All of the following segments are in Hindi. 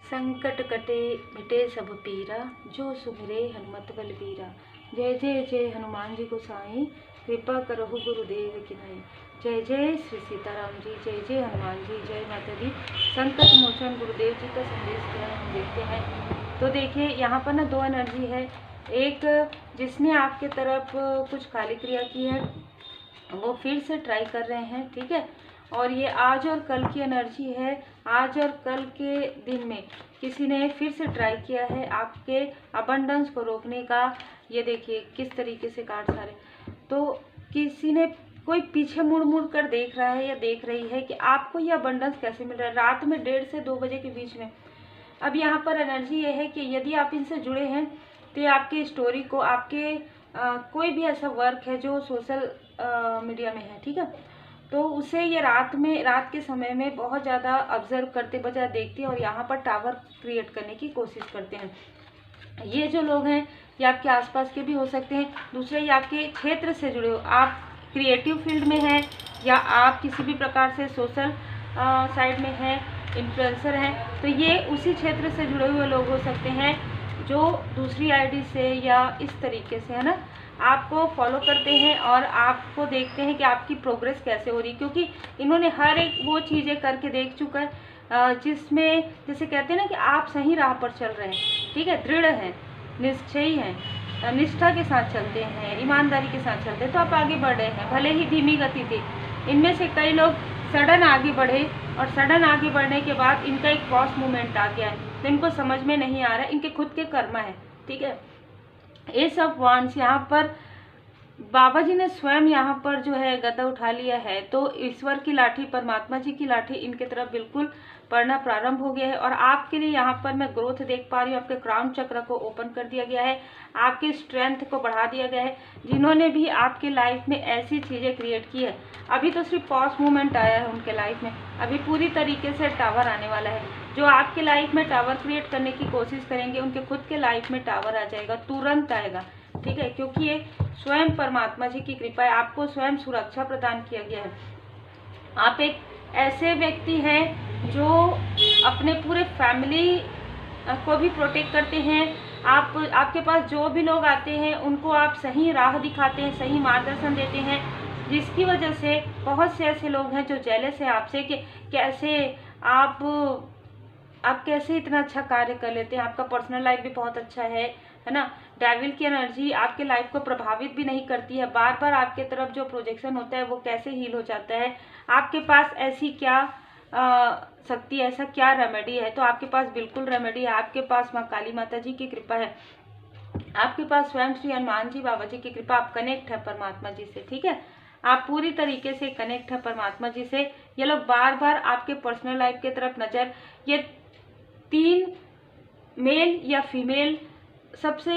संकट कटे मिटे सब पीरा, जो सुमिरे हनुमत बलबीरा। जय जय जय हनुमान जी गोसाई, कृपा करहु गुरुदेव की नाई। जय जय श्री सीताराम जी, जय जय हनुमान जी, जय माता दी। संकट मोचन गुरुदेव जी का संदेश क्या है हम देखते हैं। तो देखिए यहाँ पर ना दो एनर्जी है। एक जिसने आपके तरफ कुछ काली क्रिया की है वो फिर से ट्राई कर रहे हैं, ठीक है। और ये आज और कल की एनर्जी है। आज और कल के दिन में किसी ने फिर से ट्राई किया है आपके अबंडेंस को रोकने का। ये देखिए किस तरीके से कार्ड सारे। तो किसी ने कोई पीछे मुड़ मुड़ कर देख रहा है या देख रही है कि आपको ये अबंडेंस कैसे मिल रहा है रात में 1:30 से 2 बजे के बीच में। अब यहाँ पर एनर्जी ये है कि यदि आप इनसे जुड़े हैं तो ये आपके स्टोरी को, आपके कोई भी ऐसा वर्क है जो सोशल मीडिया में है, ठीक है, तो उसे ये रात के समय में बहुत ज़्यादा ऑब्जर्व करते बजाय देखते हैं और यहाँ पर टावर क्रिएट करने की कोशिश करते हैं। ये जो लोग हैं ये आपके आसपास के भी हो सकते हैं। दूसरे ये आपके क्षेत्र से जुड़े हो, आप क्रिएटिव फील्ड में हैं या आप किसी भी प्रकार से सोशल साइड में हैं, इन्फ्लुएंसर हैं, तो ये उसी क्षेत्र से जुड़े हुए लोग हो सकते हैं जो दूसरी आईडी से या इस तरीके से, है ना, आपको फॉलो करते हैं और आपको देखते हैं कि आपकी प्रोग्रेस कैसे हो रही, क्योंकि इन्होंने हर एक वो चीज़ें करके देख चुका है जिसमें जैसे कहते हैं ना कि आप सही राह पर चल रहे हैं, ठीक है, दृढ़ हैं, निश्चयी हैं, निष्ठा के साथ चलते हैं, ईमानदारी के साथ चलते हैं, तो आप आगे बढ़ रहे हैं। भले ही धीमी गति थी। इनमें से कई लोग सडन आगे बढ़े और सडन आगे बढ़ने के बाद इनका एक क्रॉस मूवमेंट आ गया है, तो इनको समझ में नहीं आ रहा है, इनके खुद के कर्म है, ठीक है। एस ऑफ वांड्स यहाँ पर बाबा जी ने स्वयं यहाँ पर जो है गदा उठा लिया है, तो ईश्वर की लाठी, परमात्मा जी की लाठी इनके तरफ बिल्कुल पड़ना प्रारंभ हो गया है। और आपके लिए यहाँ पर मैं ग्रोथ देख पा रही हूँ। आपके क्राउन चक्र को ओपन कर दिया गया है, आपके स्ट्रेंथ को बढ़ा दिया गया है। जिन्होंने भी आपके लाइफ में ऐसी चीज़ें क्रिएट की है, अभी तो सिर्फ पॉज मूवमेंट आया है उनके लाइफ में, अभी पूरी तरीके से टावर आने वाला है। जो आपके लाइफ में टावर क्रिएट करने की कोशिश करेंगे उनके खुद के लाइफ में टावर आ जाएगा, तुरंत आएगा, ठीक है, क्योंकि ये स्वयं परमात्मा जी की कृपा है। आपको स्वयं सुरक्षा प्रदान किया गया है। आप एक ऐसे व्यक्ति हैं जो अपने पूरे फैमिली को भी प्रोटेक्ट करते हैं। आपके पास जो भी लोग आते हैं उनको आप सही राह दिखाते हैं, सही मार्गदर्शन देते हैं, जिसकी वजह से बहुत से ऐसे लोग हैं जो जेलस है आपसे कि कैसे आप कैसे इतना अच्छा कार्य कर लेते हैं। आपका पर्सनल लाइफ भी बहुत अच्छा है ना। डेविल की एनर्जी आपके लाइफ को प्रभावित भी नहीं करती है। बार बार आपके तरफ जो प्रोजेक्शन होता है वो कैसे हील हो जाता है। आपके पास ऐसी क्या शक्ति, ऐसा क्या रेमेडी है, तो आपके पास बिल्कुल रेमेडी है। आपके पास माँ काली माता जी की कृपा है, आपके पास स्वयं श्री हनुमान जी बाबा जी की कृपा। आप कनेक्ट है परमात्मा जी से, ठीक है, आप पूरी तरीके से कनेक्ट है परमात्मा जी से। ये लोग बार बार आपके पर्सनल लाइफ की तरफ नजर, ये 3 मेल या फीमेल सबसे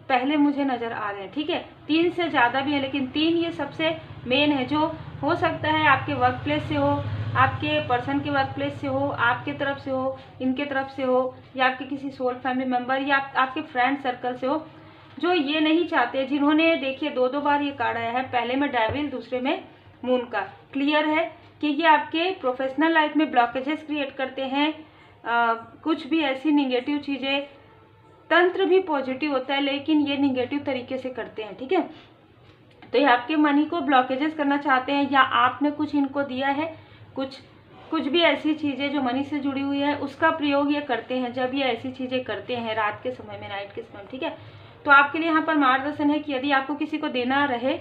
पहले मुझे नजर आ रहे हैं, ठीक है, 3 से ज़्यादा भी है लेकिन 3 ये सबसे मेन है। जो हो सकता है आपके वर्क प्लेस से हो, आपके पर्सन के वर्क प्लेस से हो, आपके तरफ से हो, इनके तरफ से हो, या आपके किसी सोल फैमिली मेम्बर या आपके फ्रेंड सर्कल से हो, जो ये नहीं चाहते, जिन्होंने देखिए 2-2 बार ये कार्ड आया है, पहले में डेविल, दूसरे में मून का। क्लियर है कि ये आपके प्रोफेशनल लाइफ में ब्लॉकेजेस क्रिएट करते हैं। कुछ भी ऐसी निगेटिव चीज़ें, तंत्र भी पॉजिटिव होता है लेकिन ये निगेटिव तरीके से करते हैं, ठीक है। तो ये आपके मनी को ब्लॉकेजेस करना चाहते हैं, या आपने कुछ इनको दिया है, कुछ भी ऐसी चीज़ें जो मनी से जुड़ी हुई है उसका प्रयोग ये करते हैं जब ये ऐसी चीज़ें करते हैं रात के समय में, नाइट के समय में, ठीक है। तो आपके लिए यहाँ पर मार्गदर्शन है कि यदि आपको किसी को देना रहे,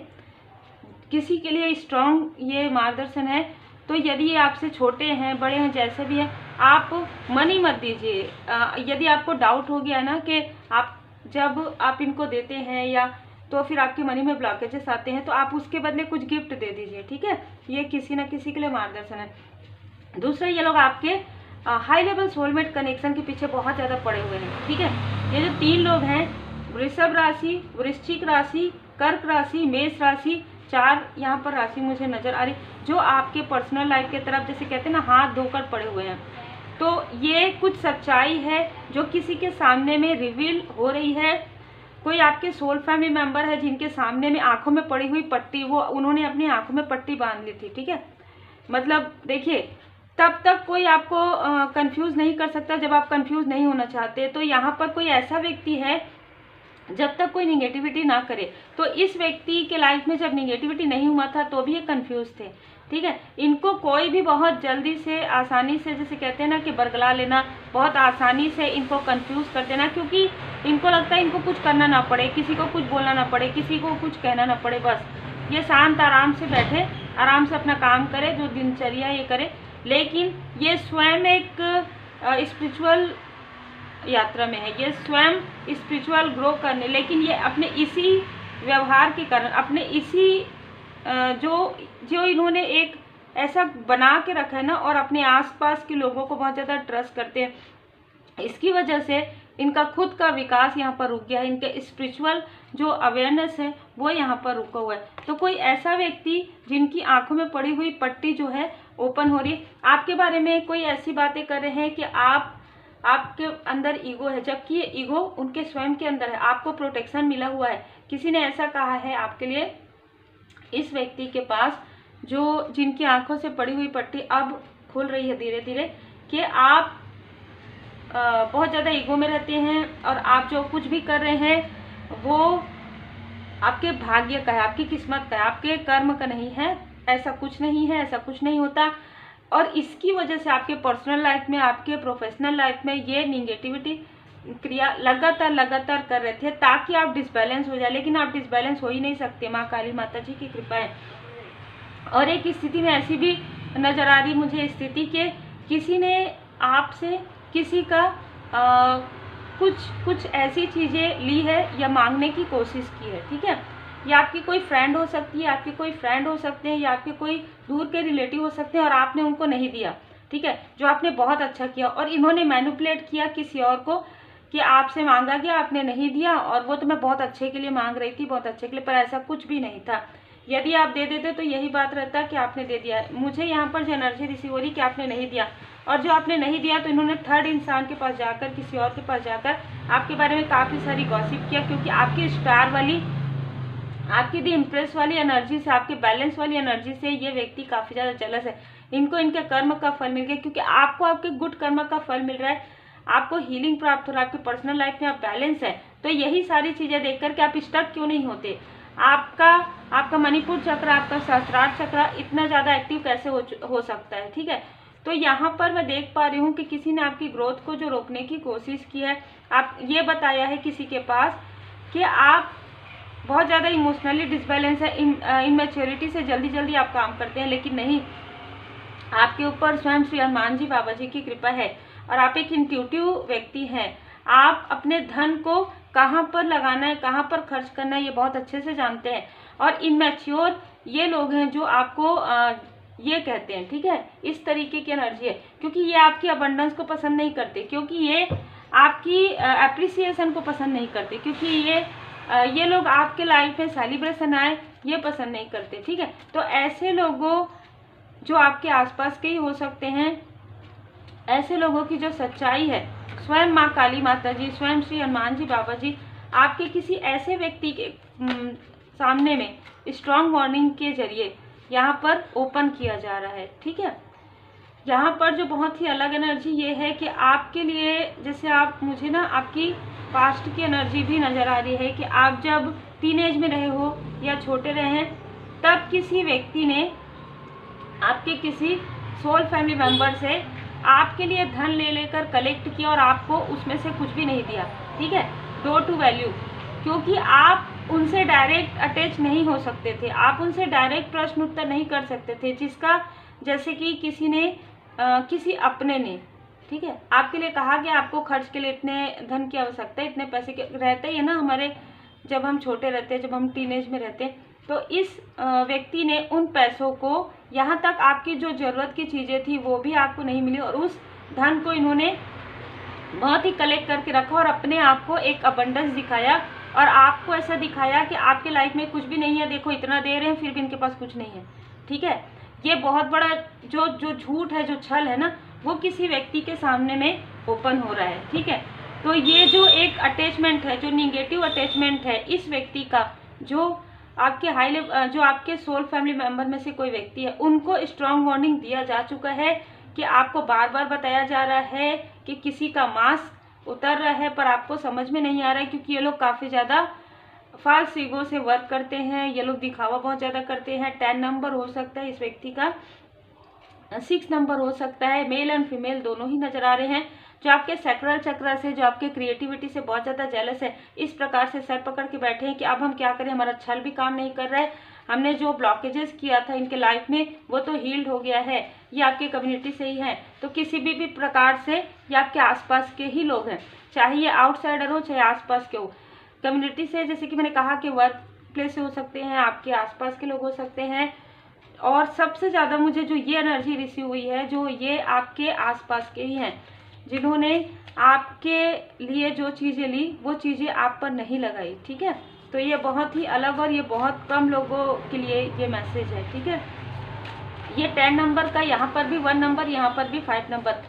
किसी के लिए स्ट्रॉन्ग ये मार्गदर्शन है, तो यदि ये आपसे छोटे हैं, बड़े हैं, जैसे भी हैं, आप मनी मत दीजिए। यदि आपको डाउट हो गया ना कि आप जब आप इनको देते हैं या तो फिर आपके मनी में ब्लॉकेजेस आते हैं, तो आप उसके बदले कुछ गिफ्ट दे दीजिए, ठीक है। ये किसी न किसी के लिए मार्गदर्शन है। दूसरा, ये लोग आपके हाई लेवल सोलमेट कनेक्शन के पीछे बहुत ज़्यादा पड़े हुए हैं, ठीक है। ये जो 3 लोग हैं, वृषभ राशि, वृश्चिक राशि, कर्क राशि, मेष राशि, 4 यहाँ पर राशि मुझे नजर आ रही, जो आपके पर्सनल लाइफ के तरफ जैसे कहते हैं ना हाथ धोकर पड़े हुए हैं। तो ये कुछ सच्चाई है जो किसी के सामने में रिवील हो रही है। कोई आपके सोल फैमिली मेंबर है जिनके सामने में आंखों में पड़ी हुई पट्टी, वो उन्होंने अपनी आंखों में पट्टी बांध ली थी, ठीक है। मतलब देखिए तब तक कोई आपको कंफ्यूज नहीं कर सकता जब आप कंफ्यूज नहीं होना चाहते। तो यहाँ पर कोई ऐसा व्यक्ति है, जब तक कोई निगेटिविटी ना करे, तो इस व्यक्ति के लाइफ में जब निगेटिविटी नहीं हुआ था तो भी ये कंफ्यूज थे, ठीक है। इनको कोई भी बहुत जल्दी से, आसानी से, जैसे कहते हैं ना कि बरगला लेना, बहुत आसानी से इनको कंफ्यूज कर देना, क्योंकि इनको लगता है इनको कुछ करना ना पड़े, किसी को कुछ बोलना ना पड़े, किसी को कुछ कहना ना पड़े, बस ये शांत आराम से बैठे, आराम से अपना काम करे, जो दिनचर्या ये करे। लेकिन ये स्वयं एक स्पिरिचुअल यात्रा में है, ये स्वयं स्पिरिचुअल ग्रो करने, लेकिन ये अपने इसी व्यवहार के कारण, अपने इसी जो इन्होंने एक ऐसा बना के रखा है ना, और अपने आसपास के लोगों को बहुत ज़्यादा ट्रस्ट करते हैं, इसकी वजह से इनका खुद का विकास यहाँ पर रुक गया है, इनके स्पिरिचुअल जो अवेयरनेस है वो यहाँ पर रुका हुआ है। तो कोई ऐसा व्यक्ति जिनकी आंखों में पड़ी हुई पट्टी जो है ओपन हो रही है, आपके बारे में कोई ऐसी बातें कर रहे हैं कि आपके अंदर ईगो है, जबकि ये ईगो उनके स्वयं के अंदर है, आपको प्रोटेक्शन मिला हुआ है। किसी ने ऐसा कहा है आपके लिए, इस व्यक्ति के पास जो जिनकी आंखों से पड़ी हुई पट्टी अब खुल रही है धीरे धीरे, कि आप बहुत ज़्यादा ईगो में रहते हैं, और आप जो कुछ भी कर रहे हैं वो आपके भाग्य का है, आपकी किस्मत का है, आपके कर्म का नहीं है। ऐसा कुछ नहीं है, ऐसा कुछ नहीं होता। और इसकी वजह से आपके पर्सनल लाइफ में, आपके प्रोफेशनल लाइफ में ये निगेटिविटी क्रिया लगातार कर रहे थे, ताकि आप डिसबैलेंस हो जाए, लेकिन आप डिसबैलेंस हो ही नहीं सकते। माँ काली माता जी की कृपा है। और एक स्थिति में ऐसी भी नजर आ रही मुझे स्थिति के, किसी ने आपसे किसी का कुछ ऐसी चीज़ें ली है या मांगने की कोशिश की है, ठीक है। या आपकी कोई फ्रेंड हो सकती है, आपके कोई फ्रेंड हो सकते हैं, या आपके कोई दूर के रिलेटिव हो सकते हैं, और आपने उनको नहीं दिया, ठीक है, जो आपने बहुत अच्छा किया, और इन्होंने मैनिपुलेट किया किसी और को कि आपसे मांगा गया, आपने नहीं दिया, और वो तो मैं बहुत अच्छे के लिए मांग रही थी, बहुत अच्छे के लिए, पर ऐसा कुछ भी नहीं था। यदि आप दे देते तो यही बात रहता कि आपने दे दिया। मुझे यहाँ पर जो एनर्जी रिसीव हो रही कि आपने नहीं दिया, और जो आपने नहीं दिया तो इन्होंने थर्ड इंसान के पास जाकर, किसी और के पास जाकर आपके बारे में काफ़ी सारी गॉसिप किया, क्योंकि आपकी स्टार वाली, आपकी दी इम्प्रेस वाली एनर्जी से, आपके बैलेंस वाली एनर्जी से ये व्यक्ति काफ़ी ज़्यादा जेलस है। इनको इनके कर्म का फल मिल गया, क्योंकि आपको आपके गुड कर्म का फल मिल रहा है, आपको हीलिंग प्राप्त हो रहा है, आपकी पर्सनल लाइफ में आप बैलेंस है। तो यही सारी चीज़ें देख कर के आप स्टक क्यों नहीं होते? आपका मणिपुर चक्र, आपका सहस्त्रार चक्र इतना ज़्यादा एक्टिव कैसे हो सकता है, ठीक है। तो यहाँ पर मैं देख पा रही हूँ कि किसी ने आपकी ग्रोथ को जो रोकने की कोशिश की है, आप ये बताया है किसी के पास कि आप बहुत ज़्यादा इमोशनली डिसबैलेंस है, इनमेच्योरिटी से जल्दी आप काम करते हैं, लेकिन नहीं, आपके ऊपर स्वयं श्री हनुमान जी बाबा जी की कृपा है, और आप एक इंट्यूटिव व्यक्ति हैं। आप अपने धन को कहाँ पर लगाना है, कहाँ पर खर्च करना है, ये बहुत अच्छे से जानते हैं। और इनमेच्योर ये लोग हैं जो आपको ये कहते हैं, ठीक है, इस तरीके की एनर्जी है, क्योंकि ये आपकी अबंडेंस को पसंद नहीं करते, क्योंकि ये आपकी एप्रिसिएशन को पसंद नहीं करते, क्योंकि ये लोग आपके लाइफ में सेलिब्रेशन आए ये पसंद नहीं करते, ठीक है। तो ऐसे लोगों जो आपके आसपास के ही हो सकते हैं, ऐसे लोगों की जो सच्चाई है, स्वयं माँ काली माता जी, स्वयं श्री हनुमान जी बाबा जी आपके किसी ऐसे व्यक्ति के सामने में स्ट्रॉन्ग वार्निंग के जरिए यहाँ पर ओपन किया जा रहा है, ठीक है। यहाँ पर जो बहुत ही अलग एनर्जी ये है कि आपके लिए, जैसे आप मुझे ना आपकी पास्ट की एनर्जी भी नज़र आ रही है कि आप जब टीनेज में रहे हो या छोटे रहे हैं, तब किसी व्यक्ति ने आपके किसी सोल फैमिली मेम्बर से आपके लिए धन ले लेकर कलेक्ट किया, और आपको उसमें से कुछ भी नहीं दिया, ठीक है। डो टू वैल्यू, क्योंकि आप उनसे डायरेक्ट अटैच नहीं हो सकते थे, आप उनसे डायरेक्ट प्रश्न उत्तर नहीं कर सकते थे, जिसका जैसे कि किसी अपने ने, ठीक है, आपके लिए कहा कि आपको खर्च के लिए इतने धन की आवश्यकता है, इतने पैसे के रहते ही है ना हमारे, जब हम छोटे रहते हैं, जब हम टीनेज में रहते हैं, तो इस व्यक्ति ने उन पैसों को, यहाँ तक आपकी जो ज़रूरत की चीज़ें थी वो भी आपको नहीं मिली, और उस धन को इन्होंने बहुत ही कलेक्ट करके रखा, और अपने आप को एक अबंडेंस दिखाया, और आपको ऐसा दिखाया कि आपके लाइफ में कुछ भी नहीं है, देखो इतना दे रहे हैं फिर भी इनके पास कुछ नहीं है, ठीक है। ये बहुत बड़ा जो झूठ है, जो छल है ना, वो किसी व्यक्ति के सामने में ओपन हो रहा है, ठीक है। तो ये जो एक अटैचमेंट है, जो निगेटिव अटैचमेंट है इस व्यक्ति का, जो आपके हाई लेवल, जो आपके सोल फैमिली मेंबर में से कोई व्यक्ति है, उनको स्ट्रॉन्ग वार्निंग दिया जा चुका है कि आपको बार बार बताया जा रहा है कि किसी का मास्क उतर रहा है, पर आपको समझ में नहीं आ रहा है, क्योंकि ये लोग काफ़ी ज़्यादा फाल्स ईगो से वर्क करते हैं। ये लोग दिखावा बहुत ज़्यादा करते हैं। 10 नंबर हो सकता है इस व्यक्ति का, 6 नंबर हो सकता है। मेल एंड फीमेल दोनों ही नजर आ रहे हैं। जो आपके सैक्रल चक्र से, जो आपके क्रिएटिविटी से बहुत ज़्यादा जेलस है, इस प्रकार से सर पकड़ के बैठे हैं कि अब हम क्या करें, हमारा छल भी काम नहीं कर रहा है, हमने जो ब्लॉकेजेस किया था इनके लाइफ में वो तो हील्ड हो गया है, ये आपके कम्युनिटी से ही है। तो किसी भी प्रकार से ये आपके आसपास के ही लोग हैं, चाहे ये आउटसाइडर हो चाहे आसपास के हो। कम्युनिटी से, जैसे कि मैंने कहा कि वर्क प्लेस से हो सकते हैं, आपके आसपास के लोग हो सकते हैं। और सबसे ज़्यादा मुझे जो ये एनर्जी रिसीव हुई है, जो ये आपके आसपास के ही हैं, जिन्होंने आपके लिए जो चीज़ें ली वो चीज़ें आप पर नहीं लगाई। ठीक है, तो ये बहुत ही अलग और ये बहुत कम लोगों के लिए ये मैसेज है। ठीक है, ये 10 नंबर का, यहाँ पर भी 1 नंबर, यहाँ पर भी 5 नंबर।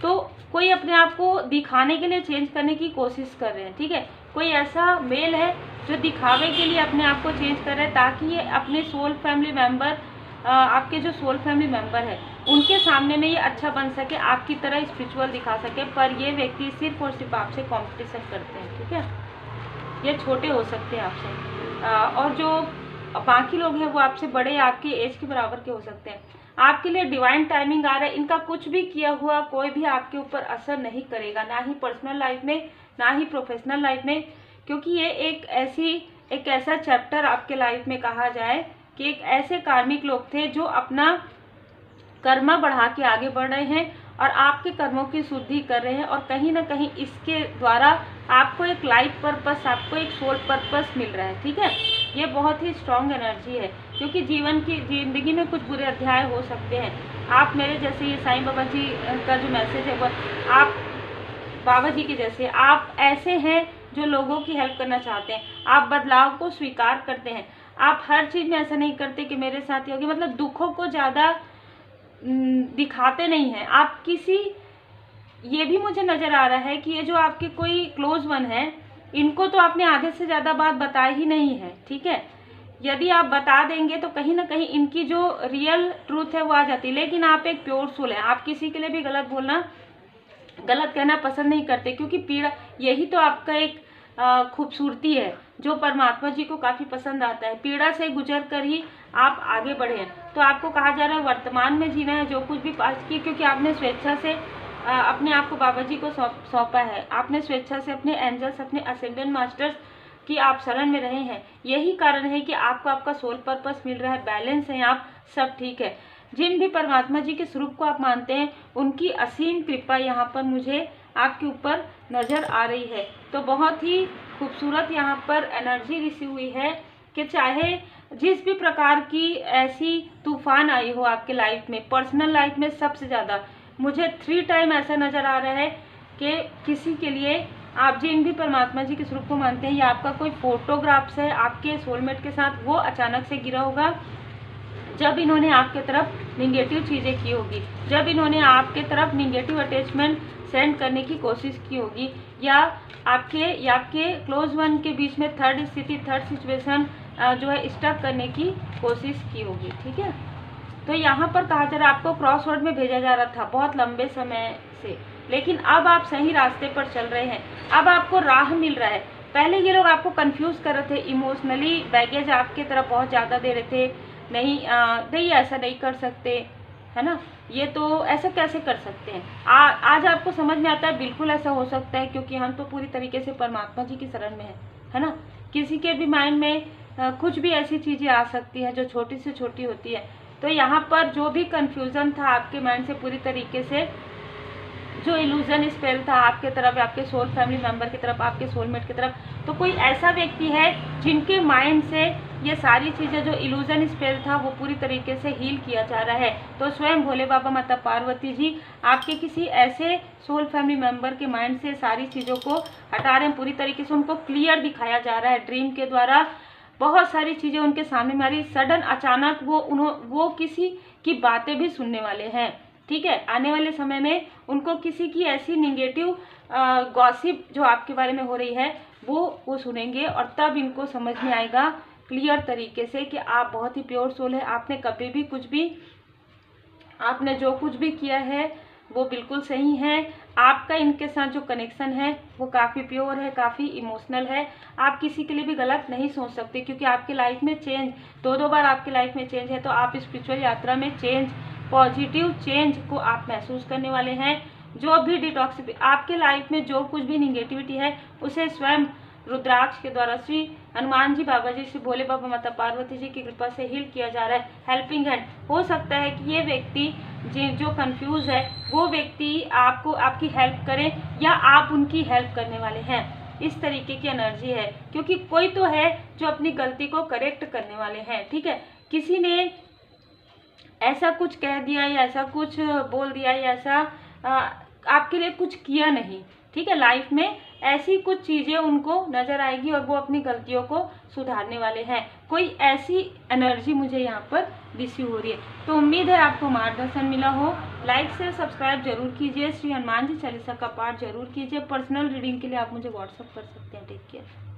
तो कोई अपने आप को दिखाने के लिए चेंज करने की कोशिश कर रहे हैं। ठीक है, कोई ऐसा मेल है जो दिखावे के लिए अपने आप को चेंज कर रहे हैं, ताकि ये अपने सोल फैमिली मेंबर, आपके जो सोल फैमिली मेंबर है उनके सामने में ये अच्छा बन सके, आपकी तरह स्पिरिचुअल दिखा सके। पर ये व्यक्ति सिर्फ और सिर्फ आपसे कॉम्पिटिशन करते हैं। ठीक है, ये छोटे हो सकते हैं आपसे, और जो बाकी लोग हैं वो आपसे बड़े, आपके एज के बराबर के हो सकते हैं। आपके लिए डिवाइन टाइमिंग आ रहा है। इनका कुछ भी किया हुआ कोई भी आपके ऊपर असर नहीं करेगा, ना ही पर्सनल लाइफ में, ना ही प्रोफेशनल लाइफ में, क्योंकि ये एक ऐसा चैप्टर आपके लाइफ में कहा जाए कि एक ऐसे कार्मिक लोग थे जो अपना कर्मा बढ़ा के आगे बढ़ रहे हैं और आपके कर्मों की शुद्धि कर रहे हैं, और कहीं ना कहीं इसके द्वारा आपको एक लाइफ पर्पस, आपको एक सोल पर्पस मिल रहा है। ठीक है, ये बहुत ही स्ट्रॉन्ग एनर्जी है, क्योंकि जिंदगी में कुछ बुरे अध्याय हो सकते हैं। आप मेरे जैसे, ये साईं बाबा जी का जो मैसेज है वो आप बाबा जी के जैसे, आप ऐसे हैं जो लोगों की हेल्प करना चाहते हैं, आप बदलाव को स्वीकार करते हैं। आप हर चीज़ में ऐसा नहीं करते कि मेरे साथ ही होगी, मतलब दुखों को ज़्यादा दिखाते नहीं हैं आप किसी। ये भी मुझे नज़र आ रहा है कि ये जो आपके कोई क्लोज वन है, इनको तो आपने आधे से ज़्यादा बात बताई ही नहीं है। ठीक है, यदि आप बता देंगे तो कहीं ना कहीं इनकी जो रियल ट्रूथ है वो आ जाती है। लेकिन आप एक प्योर सोल है, आप किसी के लिए भी गलत बोलना, गलत कहना पसंद नहीं करते, क्योंकि पीड़ा, यही तो आपका एक खूबसूरती है जो परमात्मा जी को काफ़ी पसंद आता है। पीड़ा से गुजर कर ही आप आगे बढ़े। तो आपको कहा जा रहा है वर्तमान में जीना है, जो कुछ भी पास किए, क्योंकि आपने स्वेच्छा से अपने आप को बाबा जी को सौंपा है। आपने स्वेच्छा से अपने एंजल्स, अपने असेंडेंट मास्टर्स की आप शरण में रहे हैं। यही कारण है कि आपको आपका सोल पर्पस मिल रहा है, बैलेंस है आप, सब ठीक है। जिन भी परमात्मा जी के स्वरूप को आप मानते हैं, उनकी असीम कृपा यहाँ पर मुझे आपके ऊपर नज़र आ रही है। तो बहुत ही खूबसूरत यहाँ पर एनर्जी रिसीव हुई है कि चाहे जिस भी प्रकार की ऐसी तूफान आई हो आपके लाइफ में, पर्सनल लाइफ में सबसे ज़्यादा मुझे 3 टाइम ऐसा नज़र आ रहा है कि किसी के लिए, आप जिन भी परमात्मा जी के स्वरूप को मानते हैं, या आपका कोई फोटोग्राफ्स है आपके सोलमेट के साथ, वो अचानक से गिरा होगा जब इन्होंने आपके तरफ निगेटिव चीज़ें की होगी, जब इन्होंने आपके तरफ निगेटिव अटैचमेंट सेंड करने की कोशिश की होगी, या आपके क्लोज वन के बीच में थर्ड स्थिति, थर्ड सिचुएशन जो है स्टक करने की कोशिश की होगी। ठीक है, तो यहाँ पर कहा जा रहा है आपको क्रॉस रोड में भेजा जा रहा था बहुत लंबे समय से, लेकिन अब आप सही रास्ते पर चल रहे हैं, अब आपको राह मिल रहा है। पहले ये लोग आपको कंफ्यूज कर रहे थे, इमोशनली बैगेज आपके तरफ बहुत ज़्यादा दे रहे थे, नहीं ऐसा नहीं कर सकते, है ना, ये तो ऐसा कैसे कर सकते हैं। आज आपको समझ में आता है बिल्कुल ऐसा हो सकता है, क्योंकि हम तो पूरी तरीके से परमात्मा जी की शरण में है ना। किसी के भी माइंड में कुछ भी ऐसी चीज़ें आ सकती हैं जो छोटी से छोटी होती है। तो यहाँ पर जो भी कंफ्यूजन था आपके माइंड से, पूरी तरीके से जो इल्यूजन स्पेल था आपके तरफ, आपके सोल फैमिली मेंबर की तरफ, आपके सोलमेट की तरफ, तो कोई ऐसा व्यक्ति है जिनके माइंड से ये सारी चीज़ें, जो इल्यूजन स्पेल था वो पूरी तरीके से हील किया जा रहा है। तो स्वयं भोले बाबा, माता पार्वती जी आपके किसी ऐसे सोल फैमिली मेंबर के माइंड से सारी चीज़ों को हटा रहे हैं, पूरी तरीके से उनको क्लियर दिखाया जा रहा है ड्रीम के द्वारा। बहुत सारी चीज़ें उनके सामने में आ रही, सडन अचानक वो किसी की बातें भी सुनने वाले हैं। ठीक है, आने वाले समय में उनको किसी की ऐसी निगेटिव गॉसिप जो आपके बारे में हो रही है वो सुनेंगे, और तब इनको समझ में आएगा क्लियर तरीके से कि आप बहुत ही प्योर सोल है। आपने कभी भी कुछ भी आपने जो कुछ भी किया है वो बिल्कुल सही है। आपका इनके साथ जो कनेक्शन है वो काफ़ी प्योर है, काफ़ी इमोशनल है। आप किसी के लिए भी गलत नहीं सोच सकते, क्योंकि आपकी लाइफ में चेंज दो बार आपकी लाइफ में चेंज है, तो आप स्पिरिचुअल यात्रा में चेंज, पॉजिटिव चेंज को आप महसूस करने वाले हैं। जो भी डिटॉक्स आपके लाइफ में जो कुछ भी निगेटिविटी है उसे स्वयं रुद्राक्ष के द्वारा श्री हनुमान जी बाबा जी, श्री भोले बाबा, माता पार्वती जी की कृपा से हील किया जा रहा है। Helping hand. हो सकता है कि ये व्यक्ति जो कंफ्यूज है वो व्यक्ति आपको आपकी हेल्प करे या आप उनकी हेल्प करने वाले हैं। इस तरीके की एनर्जी है, क्योंकि कोई तो है जो अपनी गलती को करेक्ट करने वाले हैं। ठीक है, किसी ने ऐसा कुछ कह दिया या ऐसा कुछ बोल दिया या ऐसा आपके लिए कुछ किया नहीं। ठीक है, लाइफ में ऐसी कुछ चीज़ें उनको नज़र आएगी और वो अपनी गलतियों को सुधारने वाले हैं। कोई ऐसी एनर्जी मुझे यहाँ पर रिसीव हो रही है। तो उम्मीद है आपको मार्गदर्शन मिला हो। लाइक से सब्सक्राइब जरूर कीजिए। श्री हनुमान जी चालीसा का पाठ जरूर कीजिए। पर्सनल रीडिंग के लिए आप मुझे व्हाट्सअप कर सकते हैं। Take care.